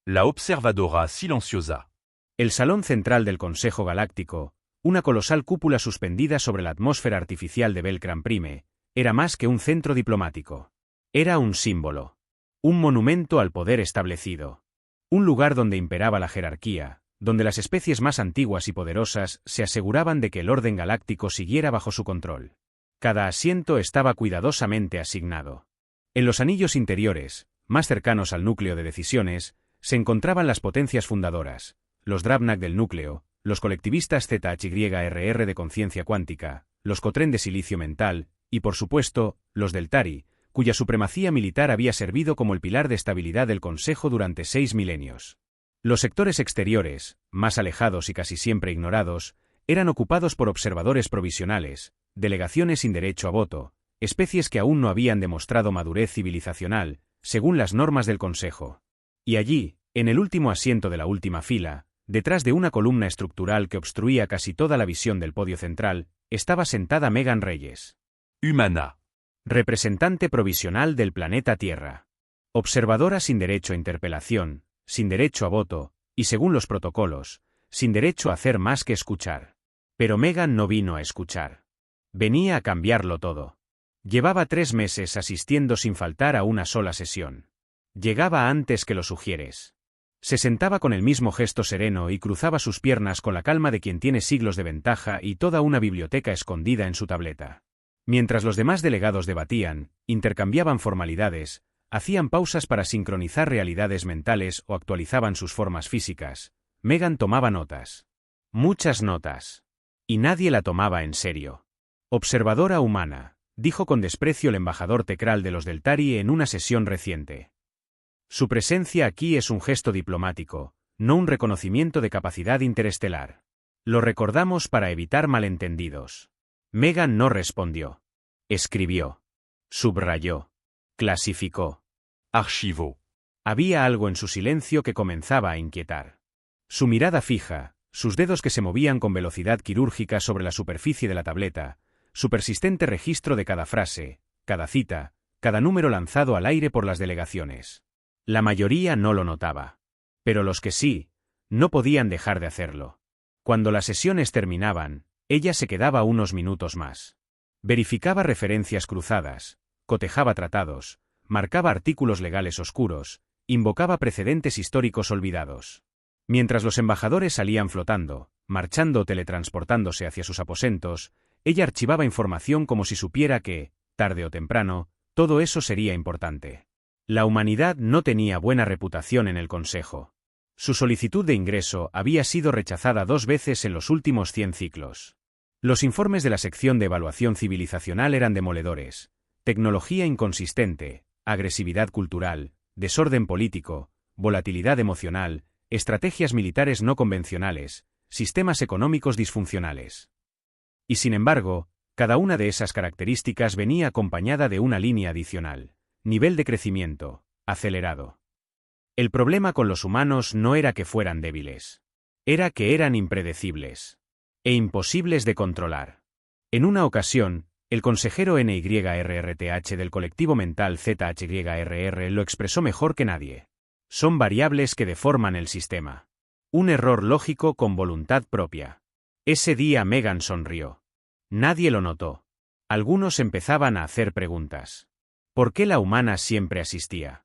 La observadora silenciosa. El salón central del Consejo Galáctico, una colosal cúpula suspendida sobre la atmósfera artificial de Belcram Prime, era más que un centro diplomático. Era un símbolo. Un monumento al poder establecido. Un lugar donde imperaba la jerarquía, donde las especies más antiguas y poderosas se aseguraban de que el orden galáctico siguiera bajo su control. Cada asiento estaba cuidadosamente asignado. En los anillos interiores, más cercanos al núcleo de decisiones, se encontraban las potencias fundadoras, los Drabnak del núcleo, los colectivistas ZHYRR de conciencia cuántica, los Cotren de silicio mental, y por supuesto, los del Tari, cuya supremacía militar había servido como el pilar de estabilidad del Consejo durante 6 milenios. Los sectores exteriores, más alejados y casi siempre ignorados, eran ocupados por observadores provisionales, delegaciones sin derecho a voto, especies que aún no habían demostrado madurez civilizacional, según las normas del Consejo. Y allí, en el último asiento de la última fila, detrás de una columna estructural que obstruía casi toda la visión del podio central, estaba sentada Megan Reyes. Humana. Representante provisional del planeta Tierra. Observadora sin derecho a interpelación, sin derecho a voto, y según los protocolos, sin derecho a hacer más que escuchar. Pero Megan no vino a escuchar. Venía a cambiarlo todo. Llevaba 3 meses asistiendo sin faltar a una sola sesión. Llegaba antes que lo sugieres. Se sentaba con el mismo gesto sereno y cruzaba sus piernas con la calma de quien tiene siglos de ventaja y toda una biblioteca escondida en su tableta. Mientras los demás delegados debatían, intercambiaban formalidades, hacían pausas para sincronizar realidades mentales o actualizaban sus formas físicas, Megan tomaba notas. Muchas notas. Y nadie la tomaba en serio. Observadora humana, dijo con desprecio el embajador Tecral de los del Tari en una sesión reciente. Su presencia aquí es un gesto diplomático, no un reconocimiento de capacidad interestelar. Lo recordamos para evitar malentendidos. Megan no respondió. Escribió. Subrayó. Clasificó. Archivó. Había algo en su silencio que comenzaba a inquietar. Su mirada fija, sus dedos que se movían con velocidad quirúrgica sobre la superficie de la tableta, su persistente registro de cada frase, cada cita, cada número lanzado al aire por las delegaciones. La mayoría no lo notaba. Pero los que sí, no podían dejar de hacerlo. Cuando las sesiones terminaban, ella se quedaba unos minutos más. Verificaba referencias cruzadas, cotejaba tratados, marcaba artículos legales oscuros, invocaba precedentes históricos olvidados. Mientras los embajadores salían flotando, marchando o teletransportándose hacia sus aposentos, ella archivaba información como si supiera que, tarde o temprano, todo eso sería importante. La humanidad no tenía buena reputación en el Consejo. Su solicitud de ingreso había sido rechazada 2 veces en los últimos 100 ciclos. Los informes de la sección de evaluación civilizacional eran demoledores. Tecnología inconsistente, agresividad cultural, desorden político, volatilidad emocional, estrategias militares no convencionales, sistemas económicos disfuncionales. Y sin embargo, cada una de esas características venía acompañada de una línea adicional. Nivel de crecimiento, acelerado. El problema con los humanos no era que fueran débiles. Era que eran impredecibles. E imposibles de controlar. En una ocasión, el consejero NYRRTH del colectivo mental ZHYRR lo expresó mejor que nadie. Son variables que deforman el sistema. Un error lógico con voluntad propia. Ese día Megan sonrió. Nadie lo notó. Algunos empezaban a hacer preguntas. ¿Por qué la humana siempre asistía?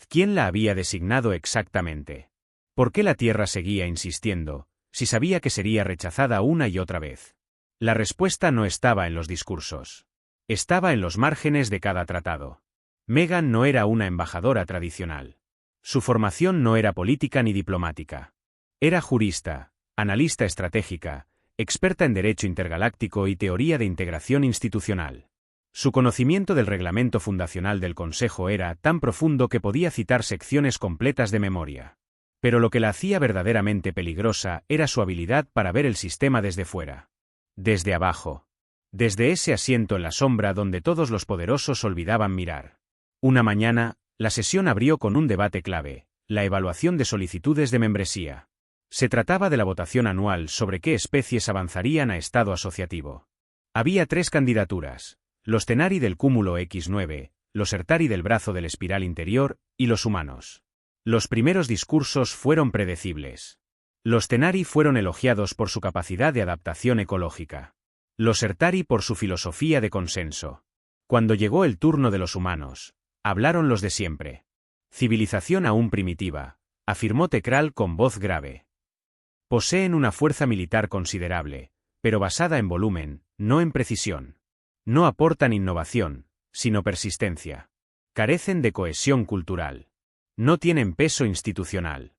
¿Quién la había designado exactamente? ¿Por qué la Tierra seguía insistiendo, si sabía que sería rechazada una y otra vez? La respuesta no estaba en los discursos. Estaba en los márgenes de cada tratado. Megan no era una embajadora tradicional. Su formación no era política ni diplomática. Era jurista, analista estratégica, experta en derecho intergaláctico y teoría de integración institucional. Su conocimiento del reglamento fundacional del Consejo era tan profundo que podía citar secciones completas de memoria. Pero lo que la hacía verdaderamente peligrosa era su habilidad para ver el sistema desde fuera. Desde abajo. Desde ese asiento en la sombra donde todos los poderosos olvidaban mirar. Una mañana, la sesión abrió con un debate clave, la evaluación de solicitudes de membresía. Se trataba de la votación anual sobre qué especies avanzarían a estado asociativo. Había 3 candidaturas. Los Tenari del cúmulo X9, los Ertari del brazo del espiral interior, y los humanos. Los primeros discursos fueron predecibles. Los Tenari fueron elogiados por su capacidad de adaptación ecológica. Los Sertari por su filosofía de consenso. Cuando llegó el turno de los humanos, hablaron los de siempre. Civilización aún primitiva, afirmó Tekral con voz grave. Poseen una fuerza militar considerable, pero basada en volumen, no en precisión. No aportan innovación, sino persistencia. Carecen de cohesión cultural. No tienen peso institucional.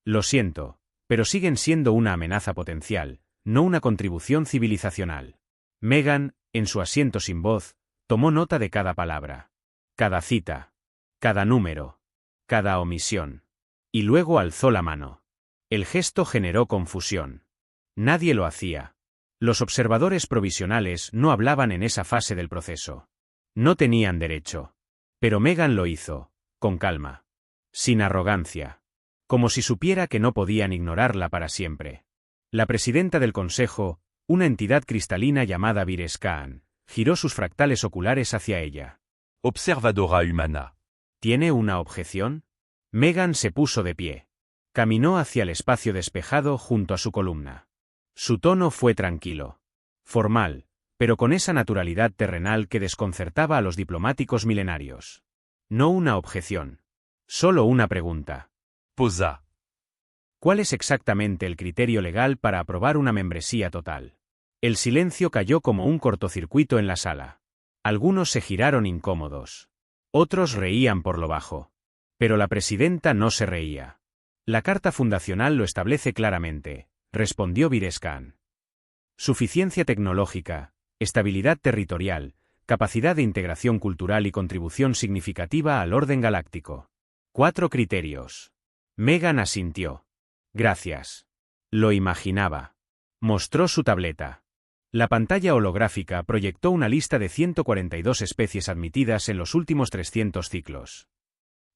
Lo siento, pero siguen siendo una amenaza potencial, no una contribución civilizacional. Megan, en su asiento sin voz, tomó nota de cada palabra. Cada cita. Cada número. Cada omisión. Y luego alzó la mano. El gesto generó confusión. Nadie lo hacía. Los observadores provisionales no hablaban en esa fase del proceso. No tenían derecho. Pero Megan lo hizo, con calma. Sin arrogancia. Como si supiera que no podían ignorarla para siempre. La presidenta del consejo, una entidad cristalina llamada Virescaan, giró sus fractales oculares hacia ella. Observadora humana. ¿Tiene una objeción? Megan se puso de pie. Caminó hacia el espacio despejado junto a su columna. Su tono fue tranquilo. Formal, pero con esa naturalidad terrenal que desconcertaba a los diplomáticos milenarios. No una objeción. Solo una pregunta. Posa. ¿Cuál es exactamente el criterio legal para aprobar una membresía total? El silencio cayó como un cortocircuito en la sala. Algunos se giraron incómodos. Otros reían por lo bajo. Pero la presidenta no se reía. La carta fundacional lo establece claramente, respondió Virescaan. Suficiencia tecnológica, estabilidad territorial, capacidad de integración cultural y contribución significativa al orden galáctico. 4 criterios. Megan asintió. Gracias. Lo imaginaba. Mostró su tableta. La pantalla holográfica proyectó una lista de 142 especies admitidas en los últimos 300 ciclos.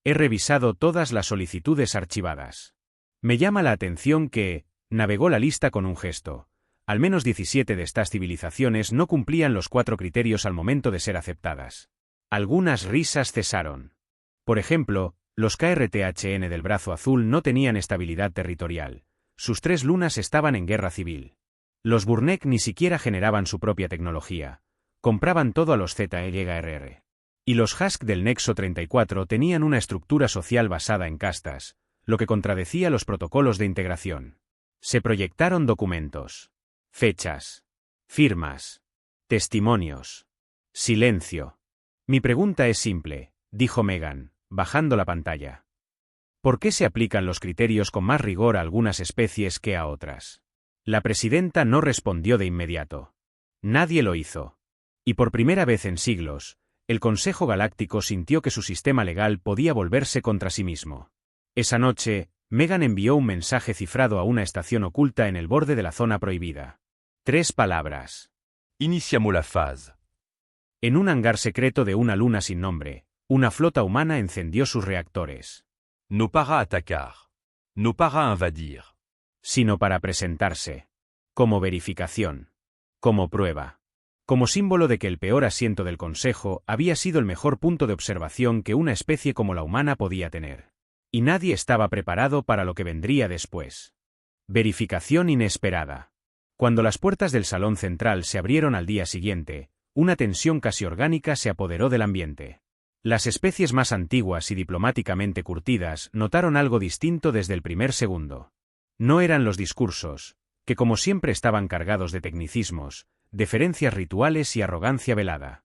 He revisado todas las solicitudes archivadas. Me llama la atención que, navegó la lista con un gesto, al menos 17 de estas civilizaciones no cumplían los 4 criterios al momento de ser aceptadas. Algunas risas cesaron. Por ejemplo, los KRTHN del brazo azul no tenían estabilidad territorial. Sus 3 lunas estaban en guerra civil. Los Burnek ni siquiera generaban su propia tecnología. Compraban todo a los ZYRR. Y los Hask del Nexo 34 tenían una estructura social basada en castas, lo que contradecía los protocolos de integración. Se proyectaron documentos. Fechas. Firmas. Testimonios. Silencio. Mi pregunta es simple, dijo Megan, bajando la pantalla. ¿Por qué se aplican los criterios con más rigor a algunas especies que a otras? La presidenta no respondió de inmediato. Nadie lo hizo. Y por primera vez en siglos, el Consejo Galáctico sintió que su sistema legal podía volverse contra sí mismo. Esa noche, Megan envió un mensaje cifrado a una estación oculta en el borde de la zona prohibida. 3 palabras. Iniciamos la phase. En un hangar secreto de una luna sin nombre, una flota humana encendió sus reactores. No para atacar. No para invadir. Sino para presentarse. Como verificación. Como prueba. Como símbolo de que el peor asiento del Consejo había sido el mejor punto de observación que una especie como la humana podía tener. Y nadie estaba preparado para lo que vendría después. Verificación inesperada. Cuando las puertas del salón central se abrieron al día siguiente, una tensión casi orgánica se apoderó del ambiente. Las especies más antiguas y diplomáticamente curtidas notaron algo distinto desde el primer segundo. No eran los discursos, que como siempre estaban cargados de tecnicismos, deferencias rituales y arrogancia velada.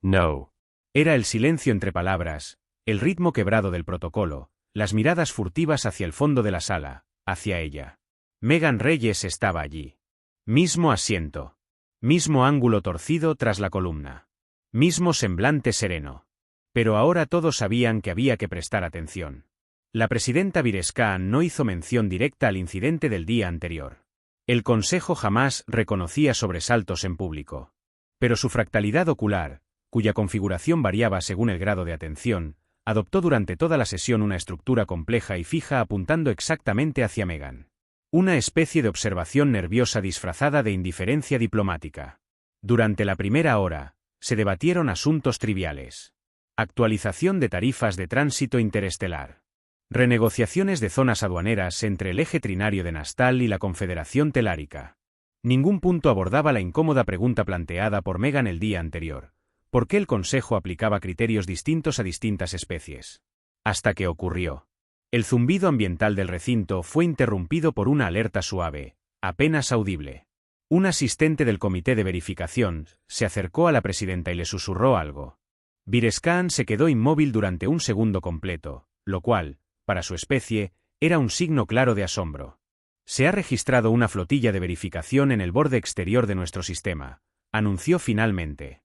No. Era el silencio entre palabras, el ritmo quebrado del protocolo, las miradas furtivas hacia el fondo de la sala, hacia ella. Megan Reyes estaba allí. Mismo asiento. Mismo ángulo torcido tras la columna. Mismo semblante sereno. Pero ahora todos sabían que había que prestar atención. La presidenta Virescaan no hizo mención directa al incidente del día anterior. El Consejo jamás reconocía sobresaltos en público. Pero su fractalidad ocular, cuya configuración variaba según el grado de atención, adoptó durante toda la sesión una estructura compleja y fija apuntando exactamente hacia Megan. Una especie de observación nerviosa disfrazada de indiferencia diplomática. Durante la primera hora, se debatieron asuntos triviales. Actualización de tarifas de tránsito interestelar. Renegociaciones de zonas aduaneras entre el eje trinario de Nastal y la Confederación Telárica. Ningún punto abordaba la incómoda pregunta planteada por Megan el día anterior: ¿por qué el Consejo aplicaba criterios distintos a distintas especies? Hasta que ocurrió. El zumbido ambiental del recinto fue interrumpido por una alerta suave, apenas audible. Un asistente del comité de verificación se acercó a la presidenta y le susurró algo. Virescaan se quedó inmóvil durante un segundo completo, lo cual, para su especie, era un signo claro de asombro. Se ha registrado una flotilla de verificación en el borde exterior de nuestro sistema, anunció finalmente.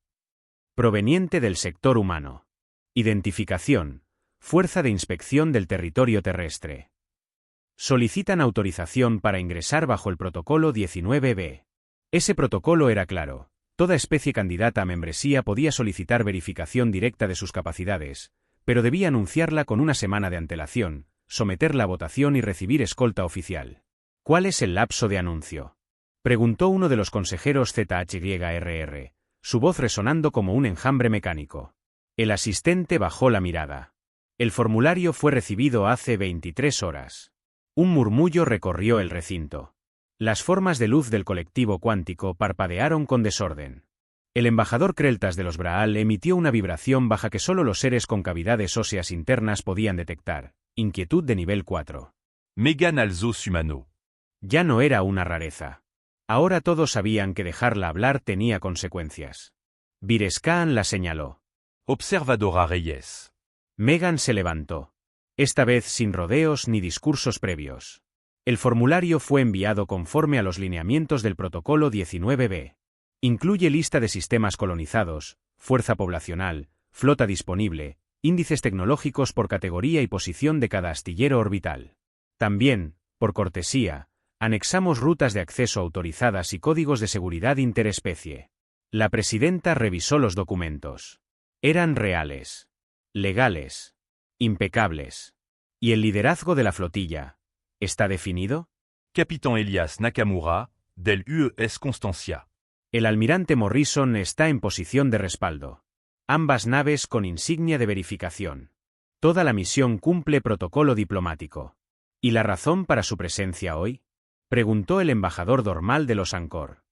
Proveniente del sector humano. Identificación: Fuerza de Inspección del Territorio Terrestre. Solicitan autorización para ingresar bajo el Protocolo 19b. Ese protocolo era claro: toda especie candidata a membresía podía solicitar verificación directa de sus capacidades, pero debía anunciarla con una semana de antelación, someterla a votación y recibir escolta oficial. ¿Cuál es el lapso de anuncio?, preguntó uno de los consejeros ZHYRR, su voz resonando como un enjambre mecánico. El asistente bajó la mirada. El formulario fue recibido hace 23 horas. Un murmullo recorrió el recinto. Las formas de luz del colectivo cuántico parpadearon con desorden. El embajador Kreltas de los Braal emitió una vibración baja que solo los seres con cavidades óseas internas podían detectar. Inquietud de nivel 4. Megan alzó su mano. Ya no era una rareza. Ahora todos sabían que dejarla hablar tenía consecuencias. Virescaan la señaló. Observadora Reyes. Megan se levantó. Esta vez sin rodeos ni discursos previos. El formulario fue enviado conforme a los lineamientos del Protocolo 19b. Incluye lista de sistemas colonizados, fuerza poblacional, flota disponible, índices tecnológicos por categoría y posición de cada astillero orbital. También, por cortesía, anexamos rutas de acceso autorizadas y códigos de seguridad interespecie. La presidenta revisó los documentos. Eran reales, legales, impecables. ¿Y el liderazgo de la flotilla está definido? Capitán Elias Nakamura, del UES Constancia. El almirante Morrison está en posición de respaldo. Ambas naves con insignia de verificación. Toda la misión cumple protocolo diplomático. ¿Y la razón para su presencia hoy?, preguntó el embajador Dormal de los Ancor.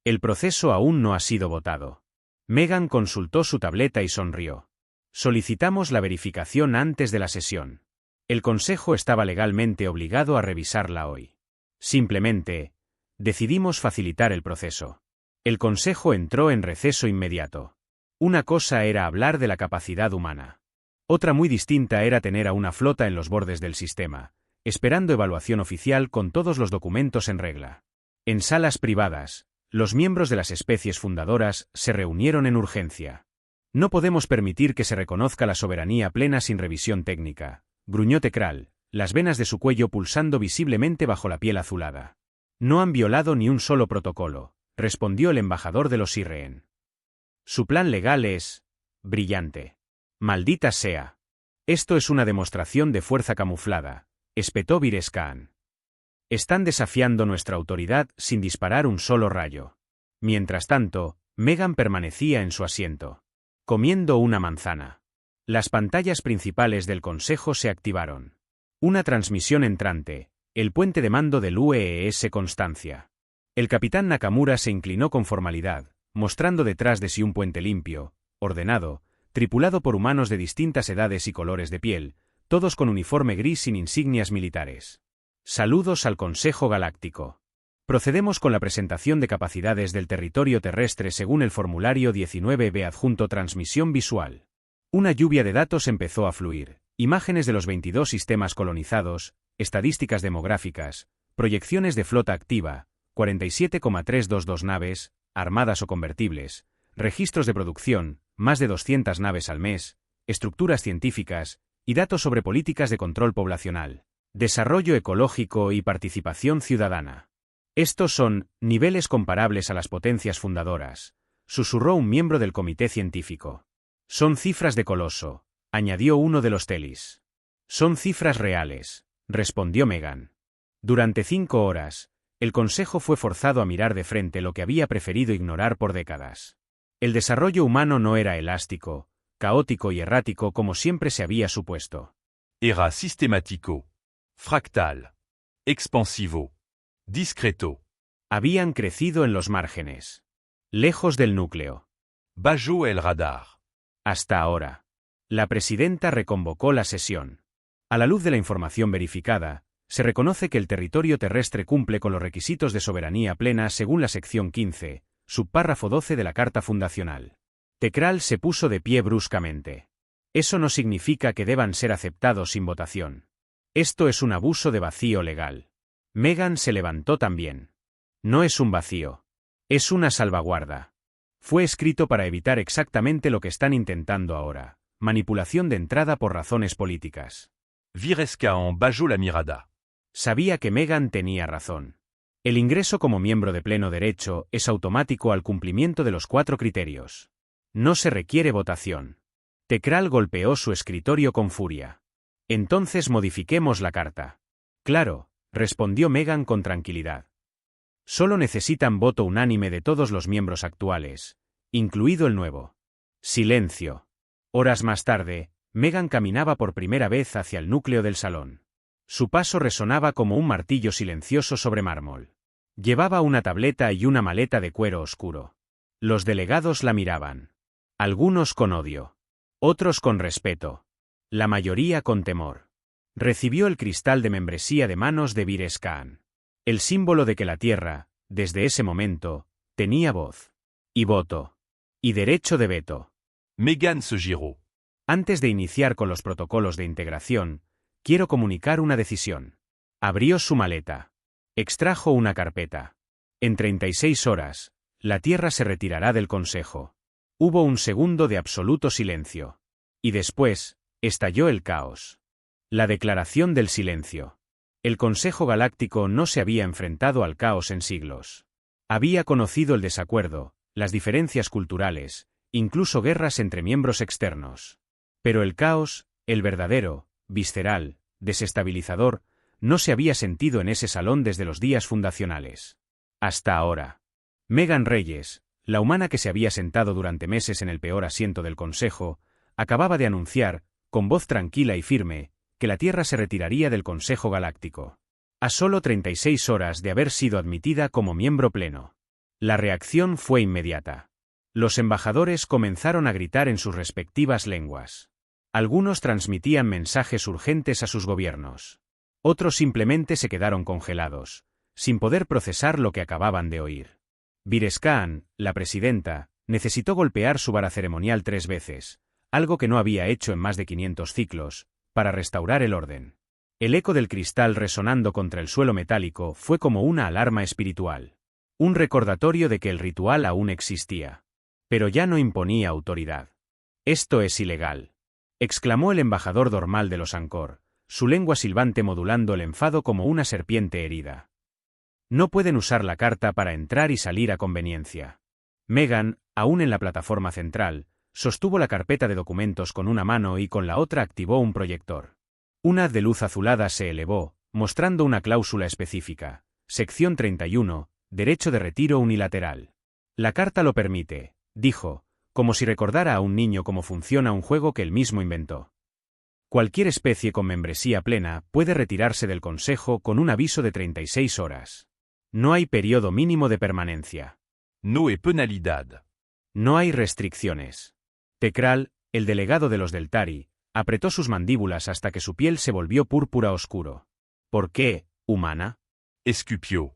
El proceso aún no ha sido votado. Megan consultó su tableta y sonrió. Solicitamos la verificación antes de la sesión. El Consejo estaba legalmente obligado a revisarla hoy. Simplemente, decidimos facilitar el proceso. El Consejo entró en receso inmediato. Una cosa era hablar de la capacidad humana. Otra muy distinta era tener a una flota en los bordes del sistema, esperando evaluación oficial con todos los documentos en regla. En salas privadas, los miembros de las especies fundadoras se reunieron en urgencia. No podemos permitir que se reconozca la soberanía plena sin revisión técnica, gruñó Tekral, las venas de su cuello pulsando visiblemente bajo la piel azulada. No han violado ni un solo protocolo, respondió el embajador de los Irreen. Su plan legal es brillante. Maldita sea. Esto es una demostración de fuerza camuflada, espetó Virescaan. Están desafiando nuestra autoridad sin disparar un solo rayo. Mientras tanto, Megan permanecía en su asiento, comiendo una manzana. Las pantallas principales del Consejo se activaron. Una transmisión entrante, el puente de mando del UES Constancia. El capitán Nakamura se inclinó con formalidad, mostrando detrás de sí un puente limpio, ordenado, tripulado por humanos de distintas edades y colores de piel, todos con uniforme gris sin insignias militares. Saludos al Consejo Galáctico. Procedemos con la presentación de capacidades del territorio terrestre según el formulario 19b adjunto transmisión visual. Una lluvia de datos empezó a fluir, imágenes de los 22 sistemas colonizados, estadísticas demográficas, proyecciones de flota activa, 47,322 naves, armadas o convertibles, registros de producción, más de 200 naves al mes, estructuras científicas, y datos sobre políticas de control poblacional, desarrollo ecológico y participación ciudadana. Estos son niveles comparables a las potencias fundadoras, susurró un miembro del comité científico. Son cifras de coloso, añadió uno de los Telis. Son cifras reales, respondió Megan. Durante 5 horas, el Consejo fue forzado a mirar de frente lo que había preferido ignorar por décadas. El desarrollo humano no era elástico, caótico y errático como siempre se había supuesto. Era sistematico. Fractal. Expansivo. Discreto. Habían crecido en los márgenes. Lejos del núcleo. Bajo el radar. Hasta ahora. La presidenta reconvocó la sesión. A la luz de la información verificada, se reconoce que el territorio terrestre cumple con los requisitos de soberanía plena según la sección 15, subpárrafo 12 de la Carta Fundacional. Tekral se puso de pie bruscamente. Eso no significa que deban ser aceptados sin votación. Esto es un abuso de vacío legal. Meghan se levantó también. No es un vacío. Es una salvaguarda. Fue escrito para evitar exactamente lo que están intentando ahora: manipulación de entrada por razones políticas. Virescaan bajó la mirada. Sabía que Meghan tenía razón. El ingreso como miembro de pleno derecho es automático al cumplimiento de los 4 criterios. No se requiere votación. Tekral golpeó su escritorio con furia. Entonces modifiquemos la carta. Claro, respondió Meghan con tranquilidad. Solo necesitan voto unánime de todos los miembros actuales, incluido el nuevo. Silencio. Horas más tarde, Meghan caminaba por primera vez hacia el núcleo del salón. Su paso resonaba como un martillo silencioso sobre mármol. Llevaba una tableta y una maleta de cuero oscuro. Los delegados la miraban. Algunos con odio. Otros con respeto. La mayoría con temor. Recibió el cristal de membresía de manos de Virescaan. El símbolo de que la Tierra, desde ese momento, tenía voz. Y voto. Y derecho de veto. Meghan se giró. Antes de iniciar con los protocolos de integración, quiero comunicar una decisión. Abrió su maleta. Extrajo una carpeta. En 36 horas, la Tierra se retirará del Consejo. Hubo un segundo de absoluto silencio. Y después, estalló el caos. La declaración del silencio. El Consejo Galáctico no se había enfrentado al caos en siglos. Había conocido el desacuerdo, las diferencias culturales, incluso guerras entre miembros externos. Pero el caos, el verdadero, visceral, desestabilizador, no se había sentido en ese salón desde los días fundacionales. Hasta ahora. Meghan Reyes, la humana que se había sentado durante meses en el peor asiento del Consejo, acababa de anunciar, con voz tranquila y firme, que la Tierra se retiraría del Consejo Galáctico. A solo 36 horas de haber sido admitida como miembro pleno. La reacción fue inmediata. Los embajadores comenzaron a gritar en sus respectivas lenguas. Algunos transmitían mensajes urgentes a sus gobiernos. Otros simplemente se quedaron congelados, sin poder procesar lo que acababan de oír. Virescaan, la presidenta, necesitó golpear su vara ceremonial 3 veces, algo que no había hecho en más de 500 ciclos, para restaurar el orden. El eco del cristal resonando contra el suelo metálico fue como una alarma espiritual. Un recordatorio de que el ritual aún existía. Pero ya no imponía autoridad. «Esto es ilegal», exclamó el embajador Dormal de los Angkor, su lengua silbante modulando el enfado como una serpiente herida. «No pueden usar la carta para entrar y salir a conveniencia». Meghan, aún en la plataforma central, sostuvo la carpeta de documentos con una mano y con la otra activó un proyector. Un haz de luz azulada se elevó, mostrando una cláusula específica. Sección 31, derecho de retiro unilateral. «La carta lo permite», dijo, como si recordara a un niño cómo funciona un juego que él mismo inventó. Cualquier especie con membresía plena puede retirarse del Consejo con un aviso de 36 horas. No hay periodo mínimo de permanencia. No hay penalidad. No hay restricciones. Tekral, el delegado de los Deltari, apretó sus mandíbulas hasta que su piel se volvió púrpura oscuro. ¿Por qué, humana? Escupió.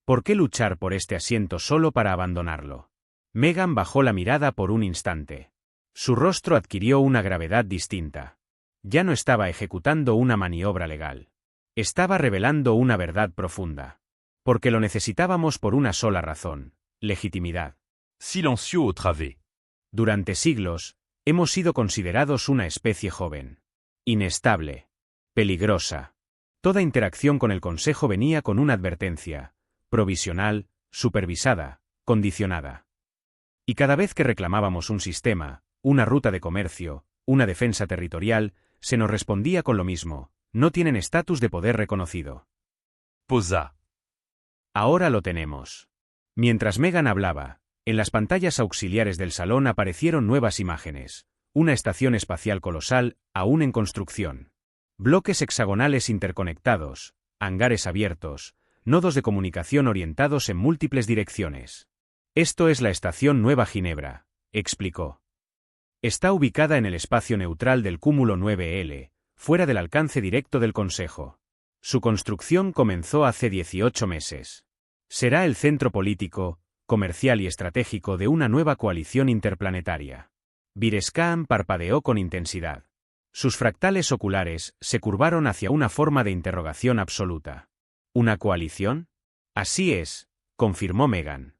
¿Por qué luchar por este asiento solo para abandonarlo? Meghan bajó la mirada por un instante. Su rostro adquirió una gravedad distinta. Ya no estaba ejecutando una maniobra legal. Estaba revelando una verdad profunda. Porque lo necesitábamos por una sola razón: legitimidad. Silenció otra vez. Durante siglos, hemos sido considerados una especie joven. Inestable. Peligrosa. Toda interacción con el Consejo venía con una advertencia. Provisional, supervisada, condicionada. Y cada vez que reclamábamos un sistema, una ruta de comercio, una defensa territorial, se nos respondía con lo mismo: no tienen estatus de poder reconocido. Posa. Ahora lo tenemos. Mientras Meghan hablaba, en las pantallas auxiliares del salón aparecieron nuevas imágenes. Una estación espacial colosal, aún en construcción. Bloques hexagonales interconectados, hangares abiertos, nodos de comunicación orientados en múltiples direcciones. Esto es la estación Nueva Ginebra, explicó. Está ubicada en el espacio neutral del cúmulo 9L, fuera del alcance directo del Consejo. Su construcción comenzó hace 18 meses. Será el centro político, comercial y estratégico de una nueva coalición interplanetaria. Birescan parpadeó con intensidad. Sus fractales oculares se curvaron hacia una forma de interrogación absoluta. ¿Una coalición? Así es, confirmó Megan.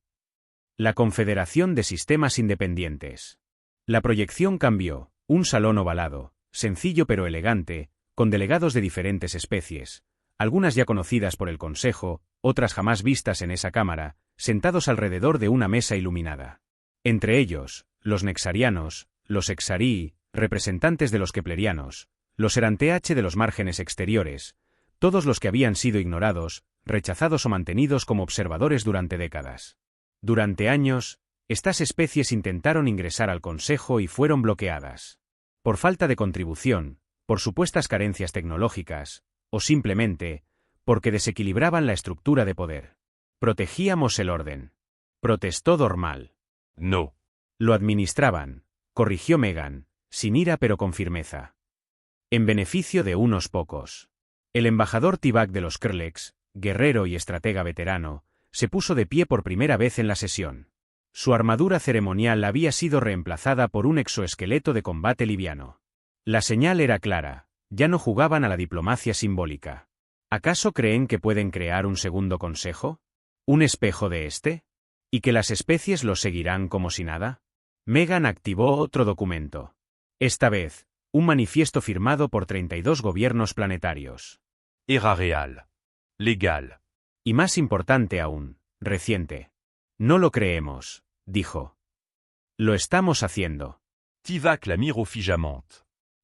La Confederación de Sistemas Independientes. La proyección cambió, un salón ovalado, sencillo pero elegante, con delegados de diferentes especies, algunas ya conocidas por el Consejo, otras jamás vistas en esa cámara, sentados alrededor de una mesa iluminada. Entre ellos, los nexarianos, los exarii, representantes de los keplerianos, los eranth de los márgenes exteriores, todos los que habían sido ignorados, rechazados o mantenidos como observadores durante décadas. Durante años, estas especies intentaron ingresar al Consejo y fueron bloqueadas. Por falta de contribución, por supuestas carencias tecnológicas, o simplemente, porque desequilibraban la estructura de poder. Protegíamos el orden. Protestó Dormal. No. Lo administraban, corrigió Megan, sin ira pero con firmeza. En beneficio de unos pocos. El embajador Tibak de los Krlex, guerrero y estratega veterano, se puso de pie por primera vez en la sesión. Su armadura ceremonial había sido reemplazada por un exoesqueleto de combate liviano. La señal era clara, ya no jugaban a la diplomacia simbólica. ¿Acaso creen que pueden crear un segundo consejo? ¿Un espejo de este? ¿Y que las especies lo seguirán como si nada? Megan activó otro documento. Esta vez, un manifiesto firmado por 32 gobiernos planetarios. Era real. Legal. Y más importante aún, reciente. No lo creemos, dijo. Lo estamos haciendo. Tibak la miró fijamente.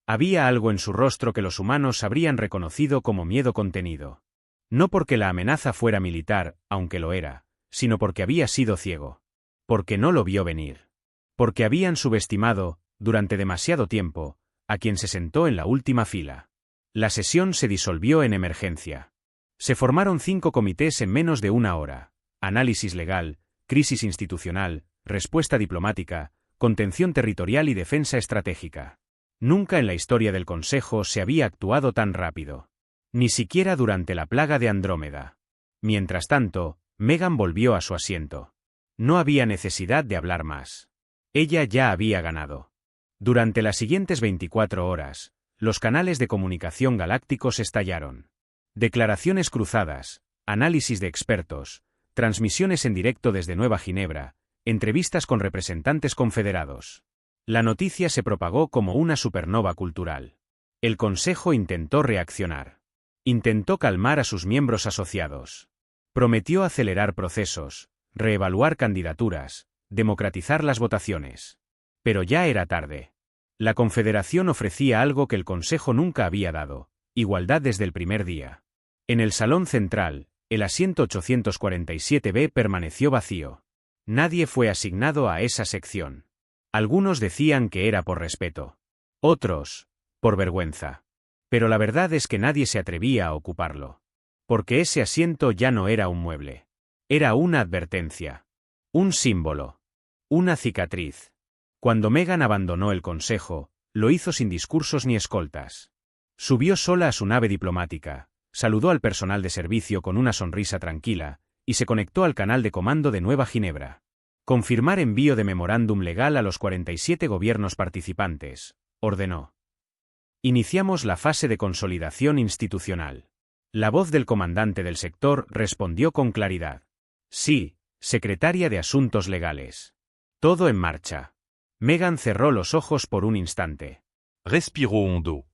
Había algo en su rostro que los humanos habrían reconocido como miedo contenido. No porque la amenaza fuera militar, aunque lo era, sino porque había sido ciego. Porque no lo vio venir. Porque habían subestimado, durante demasiado tiempo, a quien se sentó en la última fila. La sesión se disolvió en emergencia. Se formaron 5 comités en menos de una hora: análisis legal, crisis institucional, respuesta diplomática, contención territorial y defensa estratégica. Nunca en la historia del Consejo se había actuado tan rápido. Ni siquiera durante la plaga de Andrómeda. Mientras tanto, Megan volvió a su asiento. No había necesidad de hablar más. Ella ya había ganado. Durante las siguientes 24 horas, los canales de comunicación galácticos estallaron. Declaraciones cruzadas, análisis de expertos, transmisiones en directo desde Nueva Ginebra, entrevistas con representantes confederados. La noticia se propagó como una supernova cultural. El Consejo intentó reaccionar. Intentó calmar a sus miembros asociados. Prometió acelerar procesos, reevaluar candidaturas, democratizar las votaciones. Pero ya era tarde. La Confederación ofrecía algo que el Consejo nunca había dado: igualdad desde el primer día. En el salón central, el asiento 847B permaneció vacío. Nadie fue asignado a esa sección. Algunos decían que era por respeto. Otros, por vergüenza. Pero la verdad es que nadie se atrevía a ocuparlo. Porque ese asiento ya no era un mueble. Era una advertencia. Un símbolo. Una cicatriz. Cuando Megan abandonó el Consejo, lo hizo sin discursos ni escoltas. Subió sola a su nave diplomática, saludó al personal de servicio con una sonrisa tranquila, y se conectó al canal de comando de Nueva Ginebra. Confirmar envío de memorándum legal a los 47 gobiernos participantes, ordenó. Iniciamos la fase de consolidación institucional. La voz del comandante del sector respondió con claridad. Sí, secretaria de Asuntos Legales. Todo en marcha. Megan cerró los ojos por un instante. Respiró hondo.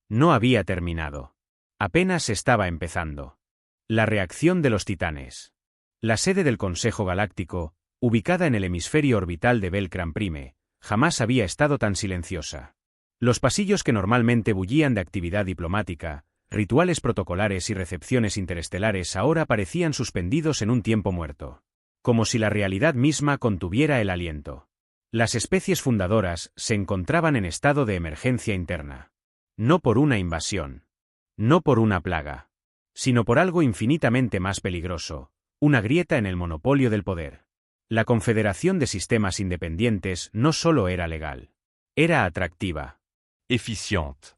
No había terminado. Apenas estaba empezando. La reacción de los titanes. La sede del Consejo Galáctico, ubicada en el hemisferio orbital de Belcram Prime, jamás había estado tan silenciosa. Los pasillos que normalmente bullían de actividad diplomática, rituales protocolares y recepciones interestelares ahora parecían suspendidos en un tiempo muerto. Como si la realidad misma contuviera el aliento. Las especies fundadoras se encontraban en estado de emergencia interna. No por una invasión. No por una plaga, sino por algo infinitamente más peligroso, una grieta en el monopolio del poder. La Confederación de Sistemas Independientes no solo era legal, era atractiva, Efficiente.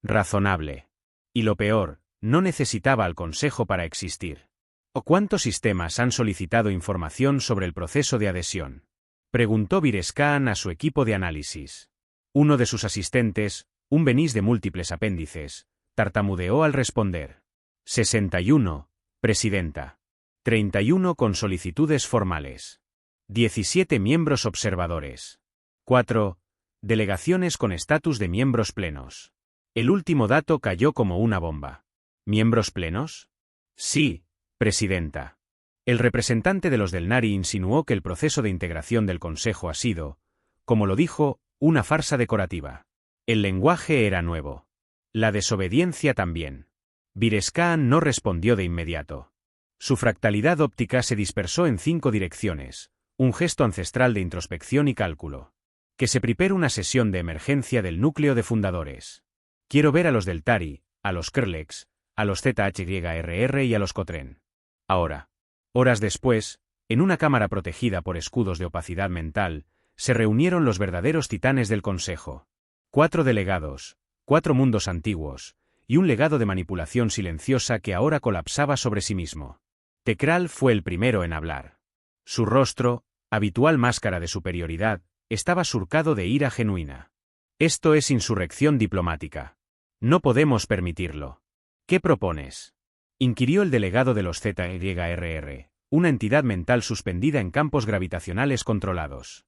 razonable. Y lo peor, no necesitaba al Consejo para existir. ¿O cuántos sistemas han solicitado información sobre el proceso de adhesión? Preguntó Virescaan a su equipo de análisis. Uno de sus asistentes, un Benís de múltiples apéndices, tartamudeó al responder. 61, presidenta. 31 con solicitudes formales. 17 miembros observadores. 4. Delegaciones con estatus de miembros plenos. El último dato cayó como una bomba. ¿Miembros plenos? Sí, presidenta. El representante de los del NARI insinuó que el proceso de integración del Consejo ha sido, como lo dijo, una farsa decorativa. El lenguaje era nuevo. La desobediencia también. Virescaan no respondió de inmediato. Su fractalidad óptica se dispersó en 5 direcciones, un gesto ancestral de introspección y cálculo. Que se prepare una sesión de emergencia del núcleo de fundadores. Quiero ver a los del TARI, a los Krlex, a los ZHYRR y a los Cotren. Ahora. Horas después, en una cámara protegida por escudos de opacidad mental, se reunieron los verdaderos titanes del Consejo. 4 delegados, 4 mundos antiguos, y un legado de manipulación silenciosa que ahora colapsaba sobre sí mismo. Tekral fue el primero en hablar. Su rostro, habitual máscara de superioridad, estaba surcado de ira genuina. Esto es insurrección diplomática. No podemos permitirlo. ¿Qué propones? Inquirió el delegado de los ZYRR, una entidad mental suspendida en campos gravitacionales controlados.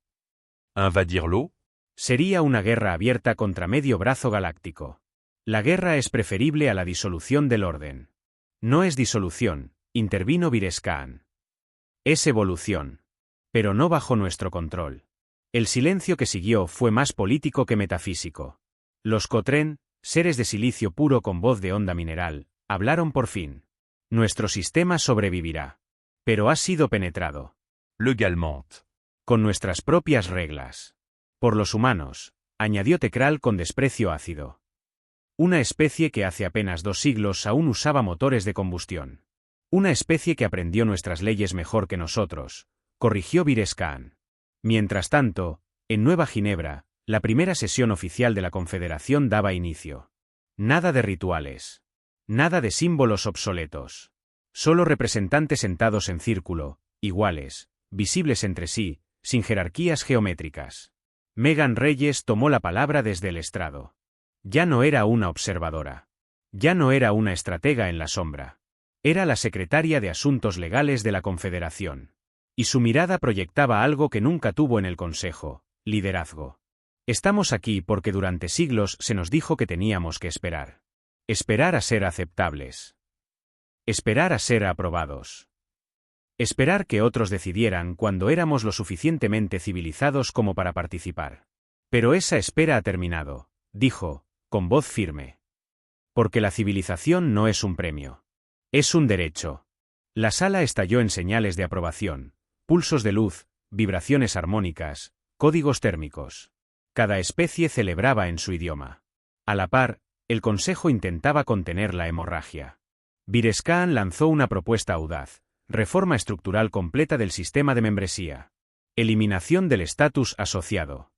Invadirlo? Sería una guerra abierta contra medio brazo galáctico. La guerra es preferible a la disolución del orden. No es disolución, intervino Virescaan. Es evolución. Pero no bajo nuestro control. El silencio que siguió fue más político que metafísico. Los Cotren, seres de silicio puro con voz de onda mineral, hablaron por fin. Nuestro sistema sobrevivirá. Pero ha sido penetrado. Legalement. Con nuestras propias reglas. Por los humanos, añadió Tekral con desprecio ácido. Una especie que hace apenas 2 siglos aún usaba motores de combustión. Una especie que aprendió nuestras leyes mejor que nosotros, corrigió Virescaan. Mientras tanto, en Nueva Ginebra, la primera sesión oficial de la Confederación daba inicio. Nada de rituales. Nada de símbolos obsoletos. Solo representantes sentados en círculo, iguales, visibles entre sí, sin jerarquías geométricas. Megan Reyes tomó la palabra desde el estrado. Ya no era una observadora. Ya no era una estratega en la sombra. Era la secretaria de Asuntos Legales de la Confederación. Y su mirada proyectaba algo que nunca tuvo en el Consejo: liderazgo. Estamos aquí porque durante siglos se nos dijo que teníamos que esperar. Esperar a ser aceptables. Esperar a ser aprobados. Esperar que otros decidieran cuando éramos lo suficientemente civilizados como para participar. Pero esa espera ha terminado, dijo, con voz firme. Porque la civilización no es un premio. Es un derecho. La sala estalló en señales de aprobación, pulsos de luz, vibraciones armónicas, códigos térmicos. Cada especie celebraba en su idioma. A la par, el Consejo intentaba contener la hemorragia. Virescaan lanzó una propuesta audaz: reforma estructural completa del sistema de membresía. Eliminación del estatus asociado.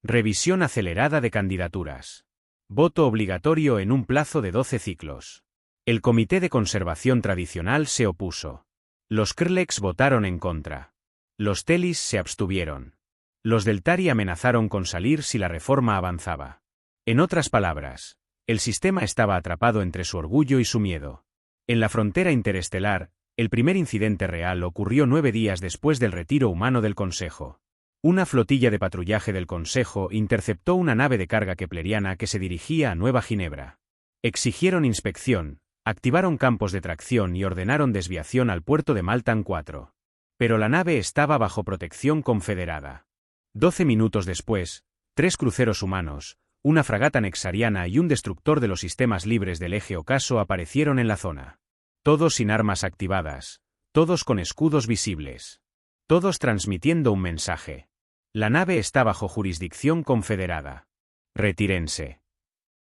Revisión acelerada de candidaturas. Voto obligatorio en un plazo de 12 ciclos. El Comité de Conservación Tradicional se opuso. Los Krlex votaron en contra. Los Telis se abstuvieron. Los del TARI amenazaron con salir si la reforma avanzaba. En otras palabras, el sistema estaba atrapado entre su orgullo y su miedo. En la frontera interestelar, el primer incidente real ocurrió 9 días después del retiro humano del Consejo. Una flotilla de patrullaje del Consejo interceptó una nave de carga kepleriana que se dirigía a Nueva Ginebra. Exigieron inspección, activaron campos de tracción y ordenaron desviación al puerto de Maltan 4. Pero la nave estaba bajo protección confederada. 12 minutos después, 3 cruceros humanos, una fragata nexariana y un destructor de los sistemas libres del eje ocaso aparecieron en la zona. Todos sin armas activadas, todos con escudos visibles. Todos transmitiendo un mensaje. La nave está bajo jurisdicción confederada. Retírense.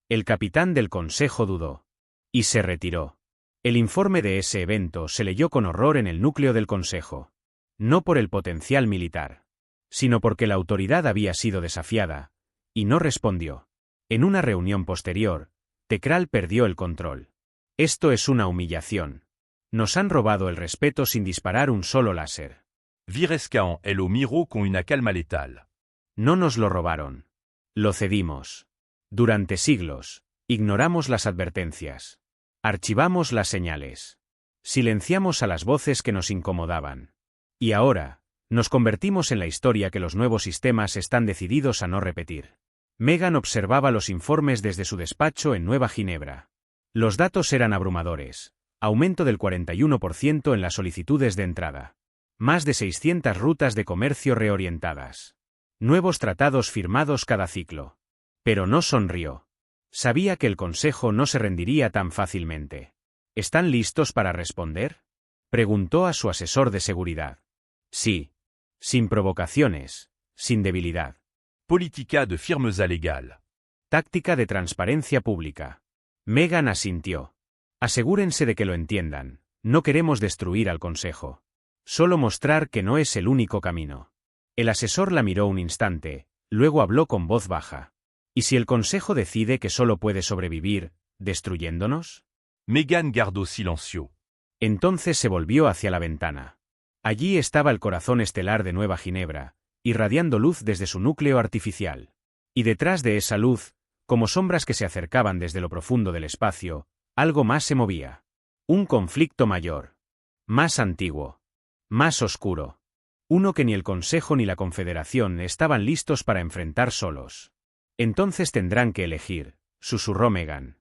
El capitán del Consejo dudó. Y se retiró. El informe de ese evento se leyó con horror en el núcleo del Consejo. No por el potencial militar, sino porque la autoridad había sido desafiada, y no respondió. En una reunión posterior, Tekral perdió el control. Esto es una humillación. Nos han robado el respeto sin disparar un solo láser. Virescaan est au Miro con una calma letal. No nos lo robaron. Lo cedimos. Durante siglos, ignoramos las advertencias. Archivamos las señales. Silenciamos a las voces que nos incomodaban. Y ahora, nos convertimos en la historia que los nuevos sistemas están decididos a no repetir. Megan observaba los informes desde su despacho en Nueva Ginebra. Los datos eran abrumadores. Aumento del 41% en las solicitudes de entrada. Más de 600 rutas de comercio reorientadas. Nuevos tratados firmados cada ciclo. Pero no sonrió. Sabía que el Consejo no se rendiría tan fácilmente. ¿Están listos para responder?, preguntó a su asesor de seguridad. Sí. Sin provocaciones, sin debilidad. Politica de firmeza legal. Táctica de transparencia pública. Megan asintió. Asegúrense de que lo entiendan. No queremos destruir al Consejo. Solo mostrar que no es el único camino. El asesor la miró un instante, luego habló con voz baja. ¿Y si el Consejo decide que solo puede sobrevivir, destruyéndonos? Megan gardó silencio. Entonces se volvió hacia la ventana. Allí estaba el corazón estelar de Nueva Ginebra, irradiando luz desde su núcleo artificial. Y detrás de esa luz, como sombras que se acercaban desde lo profundo del espacio, algo más se movía. Un conflicto mayor. Más antiguo. Más oscuro. Uno que ni el Consejo ni la Confederación estaban listos para enfrentar solos. Entonces tendrán que elegir, susurró Megan.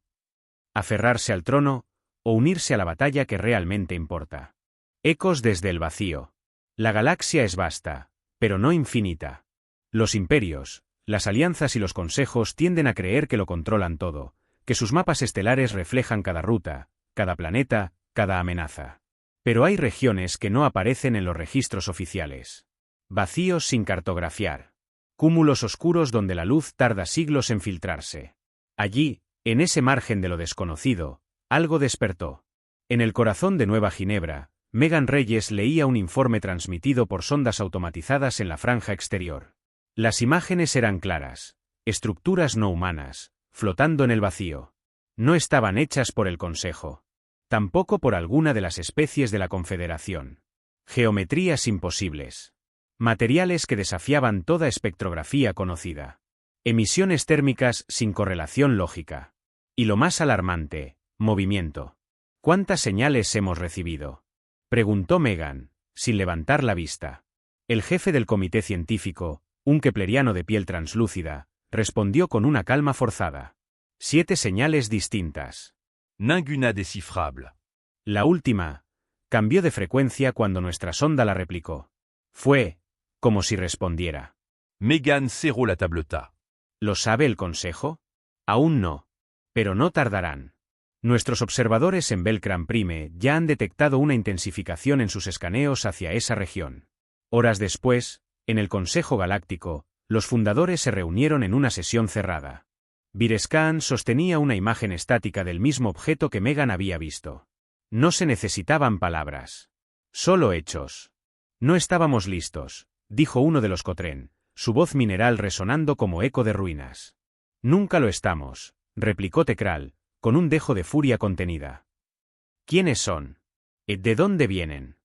Aferrarse al trono, o unirse a la batalla que realmente importa. Ecos desde el vacío. La galaxia es vasta, pero no infinita. Los imperios, las alianzas y los consejos tienden a creer que lo controlan todo, que sus mapas estelares reflejan cada ruta, cada planeta, cada amenaza. Pero hay regiones que no aparecen en los registros oficiales. Vacíos sin cartografiar. Cúmulos oscuros donde la luz tarda siglos en filtrarse. Allí, en ese margen de lo desconocido, algo despertó. En el corazón de Nueva Ginebra, Megan Reyes leía un informe transmitido por sondas automatizadas en la franja exterior. Las imágenes eran claras, estructuras no humanas, flotando en el vacío. No estaban hechas por el Consejo. Tampoco por alguna de las especies de la Confederación. Geometrías imposibles. Materiales que desafiaban toda espectrografía conocida. Emisiones térmicas sin correlación lógica. Y lo más alarmante, movimiento. ¿Cuántas señales hemos recibido?, preguntó Megan, sin levantar la vista. El jefe del comité científico, un kepleriano de piel translúcida, respondió con una calma forzada. 7 señales distintas. Ninguna descifrable. La última cambió de frecuencia cuando nuestra sonda la replicó. Fue como si respondiera. Megan cerró la tableta. ¿Lo sabe el Consejo? Aún no. Pero no tardarán. Nuestros observadores en Belcram Prime ya han detectado una intensificación en sus escaneos hacia esa región. Horas después, en el Consejo Galáctico, los fundadores se reunieron en una sesión cerrada. Virescaan sostenía una imagen estática del mismo objeto que Megan había visto. No se necesitaban palabras. Solo hechos. No estábamos listos, dijo uno de los Cotren, su voz mineral resonando como eco de ruinas. Nunca lo estamos, replicó Tekral, con un dejo de furia contenida. ¿Quiénes son? ¿De dónde vienen?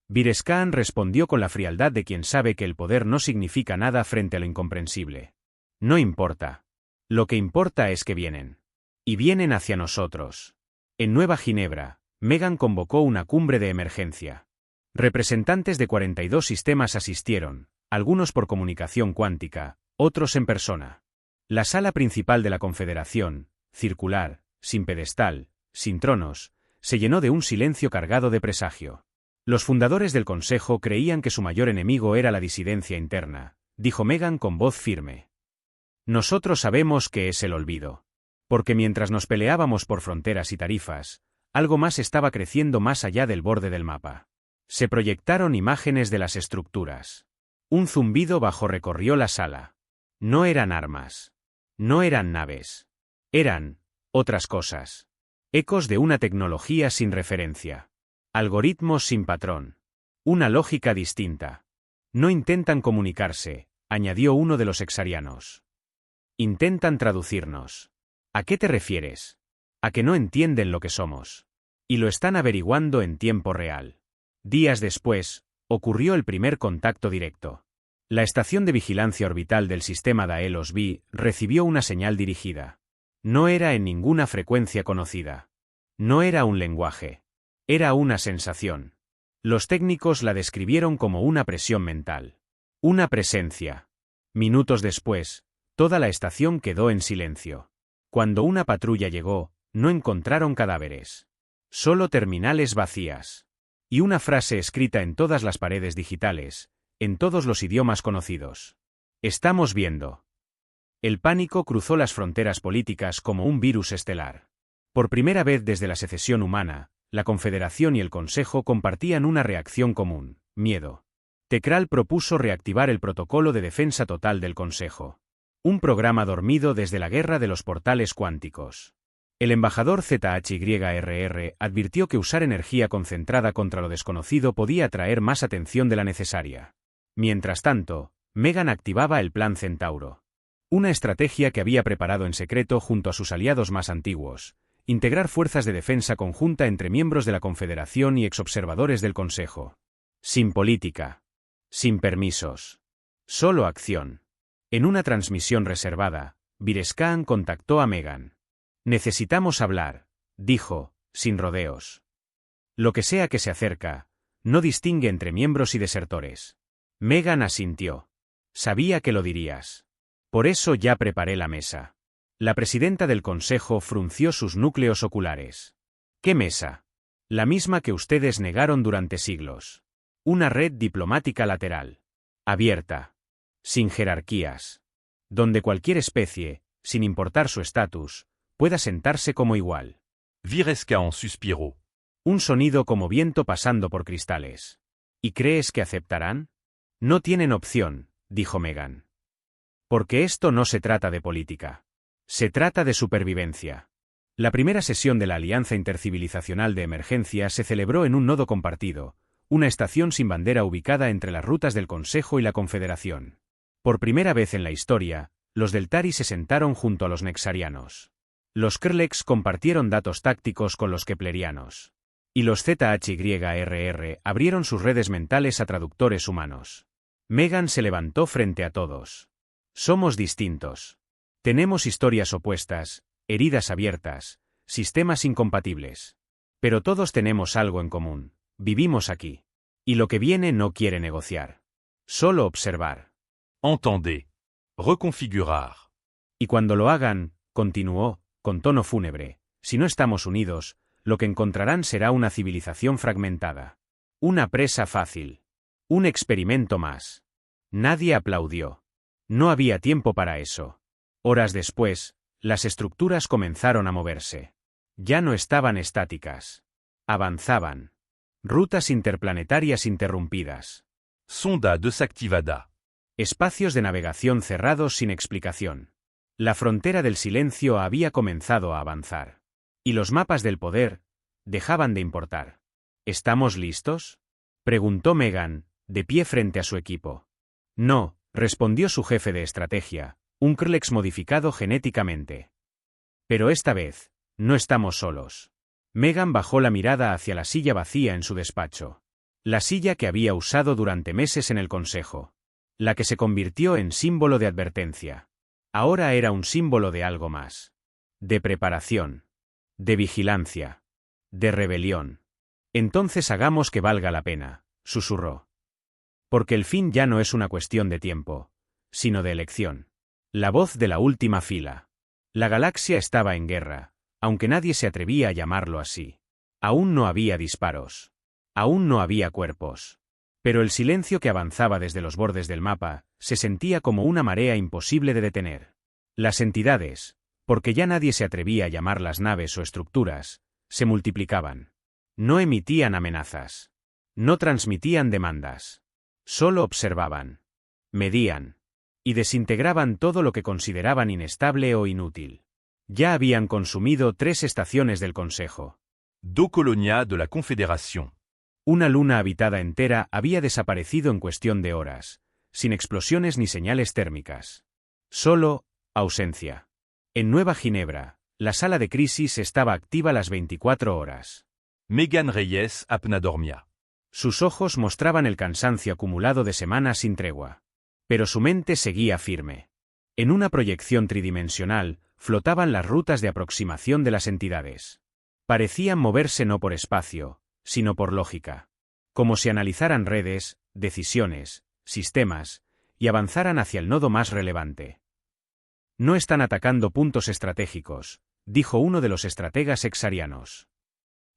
Virescaan respondió con la frialdad de quien sabe que el poder no significa nada frente a lo incomprensible. No importa. Lo que importa es que vienen. Y vienen hacia nosotros. En Nueva Ginebra, Megan convocó una cumbre de emergencia. Representantes de 42 sistemas asistieron, algunos por comunicación cuántica, otros en persona. La sala principal de la Confederación, circular, sin pedestal, sin tronos, se llenó de un silencio cargado de presagio. Los fundadores del Consejo creían que su mayor enemigo era la disidencia interna, dijo Megan con voz firme. Nosotros sabemos que es el olvido. Porque mientras nos peleábamos por fronteras y tarifas, algo más estaba creciendo más allá del borde del mapa. Se proyectaron imágenes de las estructuras. Un zumbido bajo recorrió la sala. No eran armas. No eran naves. Eran otras cosas. Ecos de una tecnología sin referencia. Algoritmos sin patrón. Una lógica distinta. No intentan comunicarse, añadió uno de los exarianos. Intentan traducirnos. ¿A qué te refieres? A que no entienden lo que somos. Y lo están averiguando en tiempo real. Días después, ocurrió el primer contacto directo. La estación de vigilancia orbital del sistema Daelos-B recibió una señal dirigida. No era en ninguna frecuencia conocida. No era un lenguaje. Era una sensación. Los técnicos la describieron como una presión mental. Una presencia. Minutos después, toda la estación quedó en silencio. Cuando una patrulla llegó, no encontraron cadáveres. Solo terminales vacías. Y una frase escrita en todas las paredes digitales, en todos los idiomas conocidos. Estamos viendo. El pánico cruzó las fronteras políticas como un virus estelar. Por primera vez desde la secesión humana, la Confederación y el Consejo compartían una reacción común: miedo. Tekral propuso reactivar el Protocolo de Defensa Total del Consejo. Un programa dormido desde la Guerra de los Portales Cuánticos. El embajador ZHYRR advirtió que usar energía concentrada contra lo desconocido podía atraer más atención de la necesaria. Mientras tanto, Megan activaba el Plan Centauro. Una estrategia que había preparado en secreto junto a sus aliados más antiguos: integrar fuerzas de defensa conjunta entre miembros de la Confederación y exobservadores del Consejo. Sin política. Sin permisos. Solo acción. En una transmisión reservada, Virescaan contactó a Megan. Necesitamos hablar, dijo, sin rodeos. Lo que sea que se acerca, no distingue entre miembros y desertores. Megan asintió. Sabía que lo dirías. Por eso ya preparé la mesa. La presidenta del Consejo frunció sus núcleos oculares. ¿Qué mesa? La misma que ustedes negaron durante siglos. Una red diplomática lateral. Abierta. Sin jerarquías. Donde cualquier especie, sin importar su estatus, pueda sentarse como igual. Virescaan suspiró. Un sonido como viento pasando por cristales. ¿Y crees que aceptarán? No tienen opción, dijo Megan. Porque esto no se trata de política. Se trata de supervivencia. La primera sesión de la Alianza Intercivilizacional de Emergencia se celebró en un nodo compartido, una estación sin bandera ubicada entre las rutas del Consejo y la Confederación. Por primera vez en la historia, los Deltari se sentaron junto a los Nexarianos. Los Krlex compartieron datos tácticos con los Keplerianos. Y los ZHYRR abrieron sus redes mentales a traductores humanos. Megan se levantó frente a todos. Somos distintos. Tenemos historias opuestas, heridas abiertas, sistemas incompatibles. Pero todos tenemos algo en común: vivimos aquí. Y lo que viene no quiere negociar. Solo observar. Entendez. Reconfigurar. Y cuando lo hagan, continuó, con tono fúnebre, si no estamos unidos, lo que encontrarán será una civilización fragmentada. Una presa fácil. Un experimento más. Nadie aplaudió. No había tiempo para eso. Horas después, las estructuras comenzaron a moverse. Ya no estaban estáticas. Avanzaban. Rutas interplanetarias interrumpidas. Sonda desactivada. Espacios de navegación cerrados sin explicación. La frontera del silencio había comenzado a avanzar. Y los mapas del poder dejaban de importar. ¿Estamos listos?, preguntó Megan, de pie frente a su equipo. No, respondió su jefe de estrategia, un Krlex modificado genéticamente. Pero esta vez, no estamos solos. Megan bajó la mirada hacia la silla vacía en su despacho. La silla que había usado durante meses en el Consejo. La que se convirtió en símbolo de advertencia. Ahora era un símbolo de algo más. De preparación. De vigilancia. De rebelión. Entonces hagamos que valga la pena, susurró. Porque el fin ya no es una cuestión de tiempo, sino de elección. La voz de la última fila. La galaxia estaba en guerra, aunque nadie se atrevía a llamarlo así. Aún no había disparos. Aún no había cuerpos. Pero el silencio que avanzaba desde los bordes del mapa se sentía como una marea imposible de detener. Las entidades, porque ya nadie se atrevía a llamarlas naves o estructuras, se multiplicaban. No emitían amenazas. No transmitían demandas. Solo observaban. Medían. Y desintegraban todo lo que consideraban inestable o inútil. Ya habían consumido 3 estaciones del Consejo. Dos Colonia de la Confédération. Una luna habitada entera había desaparecido en cuestión de horas, sin explosiones ni señales térmicas. Solo, ausencia. En Nueva Ginebra, la sala de crisis estaba activa las 24 horas. Megan Reyes apna dormia. Sus ojos mostraban el cansancio acumulado de semanas sin tregua. Pero su mente seguía firme. En una proyección tridimensional, flotaban las rutas de aproximación de las entidades. Parecían moverse no por espacio, sino por lógica. Como si analizaran redes, decisiones, sistemas, y avanzaran hacia el nodo más relevante. No están atacando puntos estratégicos, dijo uno de los estrategas exarianos.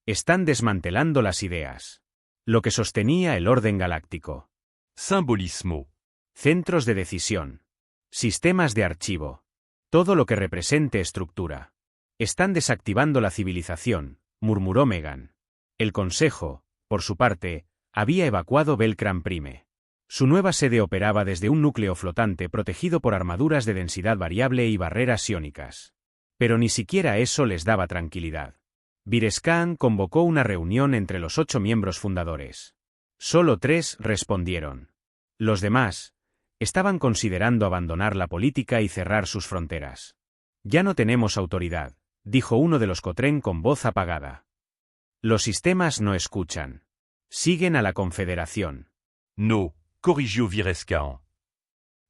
Están desmantelando las ideas. Lo que sostenía el orden galáctico. Symbolismo. Centros de decisión. Sistemas de archivo. Todo lo que represente estructura. Están desactivando la civilización, murmuró Megan. El Consejo, por su parte, había evacuado Belcram Prime. Su nueva sede operaba desde un núcleo flotante protegido por armaduras de densidad variable y barreras iónicas. Pero ni siquiera eso les daba tranquilidad. Virescaan convocó una reunión entre los 8 miembros fundadores. Solo 3 respondieron. Los demás estaban considerando abandonar la política y cerrar sus fronteras. Ya no tenemos autoridad, dijo uno de los Cotren con voz apagada. Los sistemas no escuchan. Siguen a la Confederación. No, corrigió Virescaan.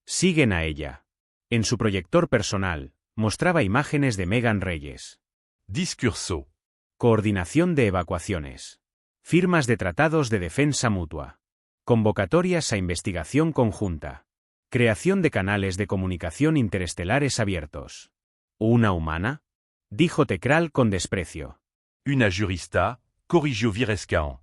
Siguen a ella. En su proyector personal, mostraba imágenes de Megan Reyes. Discurso. Coordinación de evacuaciones. Firmas de tratados de defensa mutua. Convocatorias a investigación conjunta. Creación de canales de comunicación interestelares abiertos. ¿Una humana? Dijo Tecral con desprecio. Una jurista, corrigió Virescaan.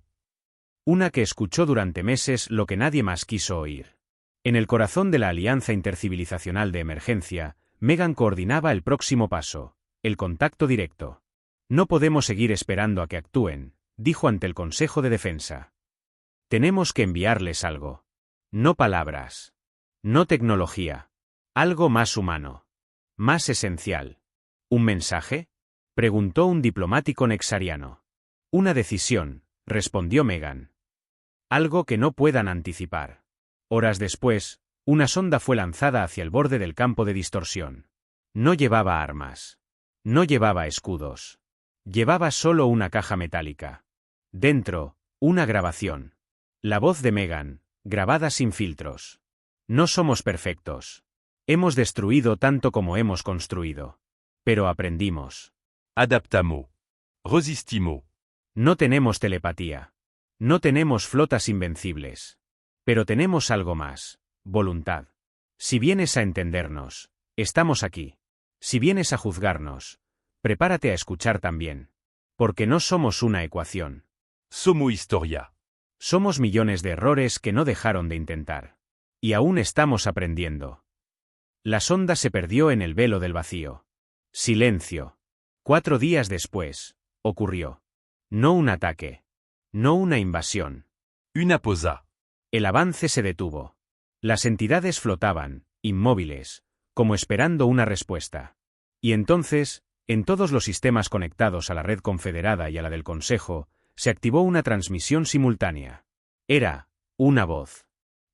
Una que escuchó durante meses lo que nadie más quiso oír. En el corazón de la Alianza Intercivilizacional de Emergencia, Megan coordinaba el próximo paso, el contacto directo. No podemos seguir esperando a que actúen, dijo ante el Consejo de Defensa. Tenemos que enviarles algo. No palabras. No tecnología. Algo más humano. Más esencial. ¿Un mensaje? Preguntó un diplomático nexariano. Una decisión, respondió Megan. Algo que no puedan anticipar. Horas después, una sonda fue lanzada hacia el borde del campo de distorsión. No llevaba armas. No llevaba escudos. Llevaba solo una caja metálica. Dentro, una grabación. La voz de Megan, grabada sin filtros. No somos perfectos. Hemos destruido tanto como hemos construido. Pero aprendimos. Adaptamo. Resistimo. No tenemos telepatía. No tenemos flotas invencibles. Pero tenemos algo más, voluntad. Si vienes a entendernos, estamos aquí. Si vienes a juzgarnos, prepárate a escuchar también. Porque no somos una ecuación. Somo historia. Somos millones de errores que no dejaron de intentar. Y aún estamos aprendiendo. La sonda se perdió en el velo del vacío. Silencio. 4 días después, ocurrió. No un ataque. No una invasión. Una posa. El avance se detuvo. Las entidades flotaban, inmóviles, como esperando una respuesta. Y entonces, en todos los sistemas conectados a la red confederada y a la del Consejo, se activó una transmisión simultánea. Era una voz.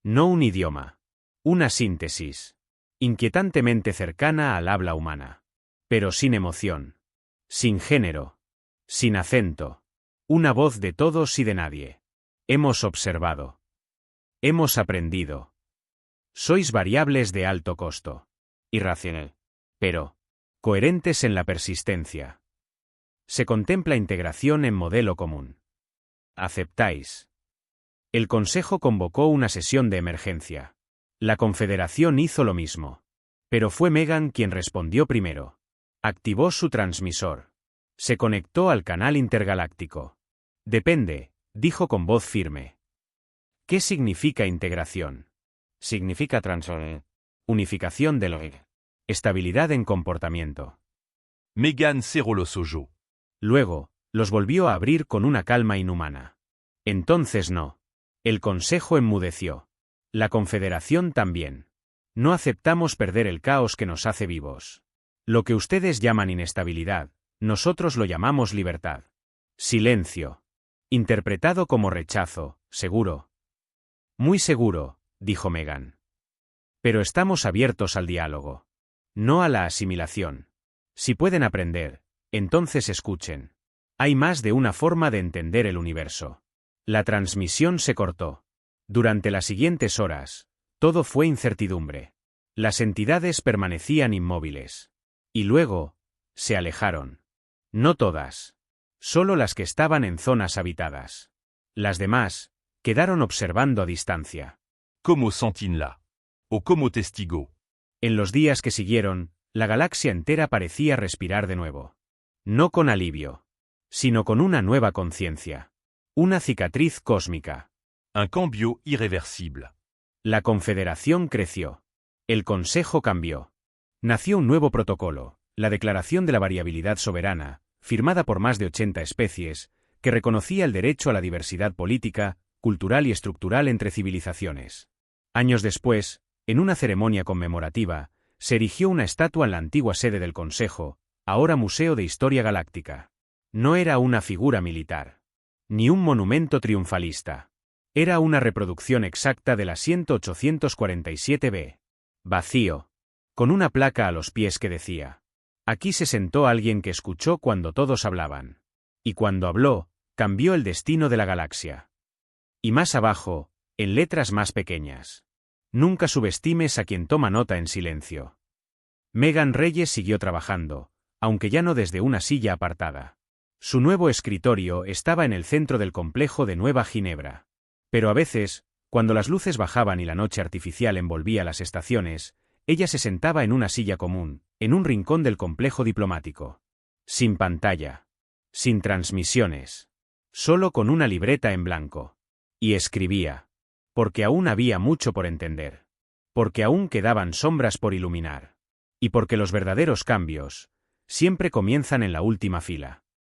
No un idioma. Una síntesis. Inquietantemente cercana al habla humana. Pero sin emoción. Sin género. Sin acento. Una voz de todos y de nadie. Hemos observado. Hemos aprendido. Sois variables de alto costo. Irracional. Pero coherentes en la persistencia. Se contempla integración en modelo común. ¿Aceptáis? El Consejo convocó una sesión de emergencia. La Confederación hizo lo mismo. Pero fue Megan quien respondió primero. Activó su transmisor. Se conectó al canal intergaláctico. Depende, dijo con voz firme. ¿Qué significa integración? Significa unificación de lo estabilidad en comportamiento. Megan cerró los ojos. Luego, los volvió a abrir con una calma inhumana. Entonces no. El Consejo enmudeció. La Confederación también. No aceptamos perder el caos que nos hace vivos. Lo que ustedes llaman inestabilidad, nosotros lo llamamos libertad. Silencio. Interpretado como rechazo, seguro. Muy seguro, dijo Megan. Pero estamos abiertos al diálogo. No a la asimilación. Si pueden aprender, entonces escuchen. Hay más de una forma de entender el universo. La transmisión se cortó. Durante las siguientes horas, todo fue incertidumbre. Las entidades permanecían inmóviles. Y luego, se alejaron. No todas. Solo las que estaban en zonas habitadas. Las demás, quedaron observando a distancia. Como sentinella. O como testigo. En los días que siguieron, la galaxia entera parecía respirar de nuevo. No con alivio, sino con una nueva conciencia. Una cicatriz cósmica. Un cambio irreversible. La Confederación creció. El Consejo cambió. Nació un nuevo protocolo, la Declaración de la Variabilidad Soberana, firmada por más de 80 especies, que reconocía el derecho a la diversidad política, cultural y estructural entre civilizaciones. Años después, en una ceremonia conmemorativa, se erigió una estatua en la antigua sede del Consejo, ahora Museo de Historia Galáctica. No era una figura militar, ni un monumento triunfalista. Era una reproducción exacta del asiento 847B. Vacío. Con una placa a los pies que decía: aquí se sentó alguien que escuchó cuando todos hablaban. Y cuando habló, cambió el destino de la galaxia. Y más abajo, en letras más pequeñas: nunca subestimes a quien toma nota en silencio. Megan Reyes siguió trabajando, aunque ya no desde una silla apartada. Su nuevo escritorio estaba en el centro del complejo de Nueva Ginebra. Pero a veces, cuando las luces bajaban y la noche artificial envolvía las estaciones, ella se sentaba en una silla común, en un rincón del complejo diplomático. Sin pantalla. Sin transmisiones. Solo con una libreta en blanco. Y escribía. Porque aún había mucho por entender. Porque aún quedaban sombras por iluminar. Y porque los verdaderos cambios siempre comienzan en la última fila.